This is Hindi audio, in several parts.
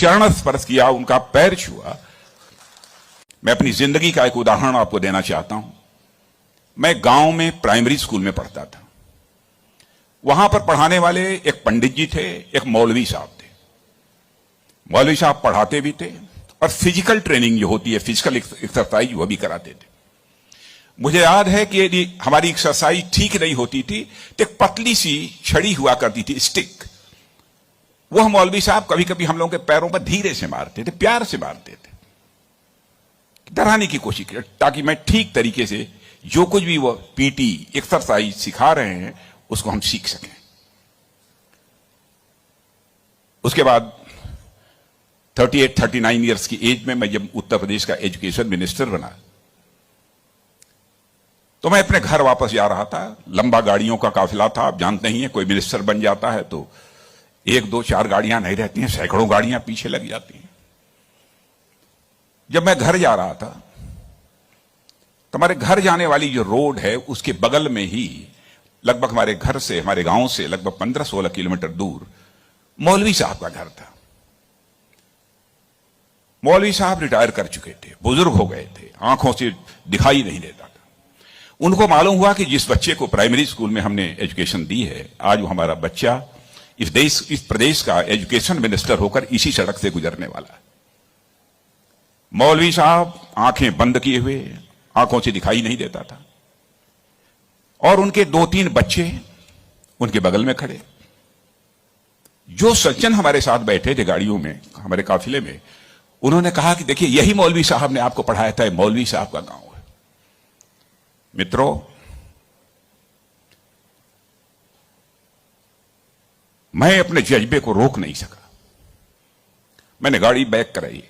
चरण स्पर्श किया, उनका पैर छुआ। मैं अपनी जिंदगी का एक उदाहरण आपको देना चाहता हूं। मैं गांव में प्राइमरी स्कूल में पढ़ता था। वहां पर पढ़ाने वाले एक पंडित जी थे, एक मौलवी साहब थे। मौलवी साहब पढ़ाते भी थे और फिजिकल ट्रेनिंग जो होती है, फिजिकल एक्सरसाइज, वो भी कराते थे। मुझे याद है कि यदि हमारी एक्सरसाइज ठीक नहीं होती थी तो एक पतली सी छड़ी हुआ करती थी, स्टिक। वह मौलवी साहब कभी कभी हम लोगों के पैरों पर धीरे से मारते थे, प्यार से मारते थे, डराने की कोशिश की, ताकि मैं ठीक तरीके से जो कुछ भी वो पीटी एक्सरसाइज सिखा रहे हैं उसको हम सीख सकें। उसके बाद 38-39 ईयर्स की एज में मैं जब उत्तर प्रदेश का एजुकेशन मिनिस्टर बना तो मैं अपने घर वापस जा रहा था। लंबा गाड़ियों का काफिला था। आप जानते ही हैं, कोई मिनिस्टर बन जाता है तो 1, 2, 4 गाड़ियां नहीं रहती हैं, सैकड़ों गाड़ियां पीछे लग जाती हैं। जब मैं घर जा रहा था तो हमारे घर जाने वाली जो रोड है उसके बगल में ही, लगभग हमारे घर से, हमारे गांव से लगभग 15-16 किलोमीटर दूर मौलवी साहब का घर था। मौलवी साहब रिटायर कर चुके थे, बुजुर्ग हो गए थे, आंखों से दिखाई नहीं देता था। उनको मालूम हुआ कि जिस बच्चे को प्राइमरी स्कूल में हमने एजुकेशन दी है, आज वो हमारा बच्चा इस प्रदेश का एजुकेशन मिनिस्टर होकर इसी सड़क से गुजरने वाला है। मौलवी साहब आंखें बंद किए हुए, आंखों से दिखाई नहीं देता था, और उनके 2-3 बच्चे उनके बगल में खड़े। जो सज्जन हमारे साथ बैठे थे गाड़ियों में, हमारे काफिले में, उन्होंने कहा कि देखिए, यही मौलवी साहब ने आपको पढ़ाया था, मौलवी साहब का गांव है। मित्रों, मैं अपने जज्बे को रोक नहीं सका। मैंने गाड़ी बैक कराई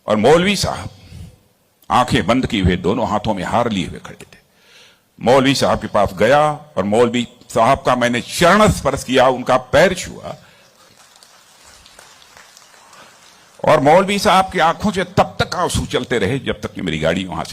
और मौलवी साहब आंखें बंद किए हुए, दोनों हाथों में हार लिए हुए खड़े थे। मौलवी साहब के पास गया और मौलवी साहब का मैंने चरण स्पर्श किया, उनका पैर छुआ, और मौलवी साहब की आंखों से तब तक आंसू चलते रहे जब तक कि मेरी गाड़ी वहां से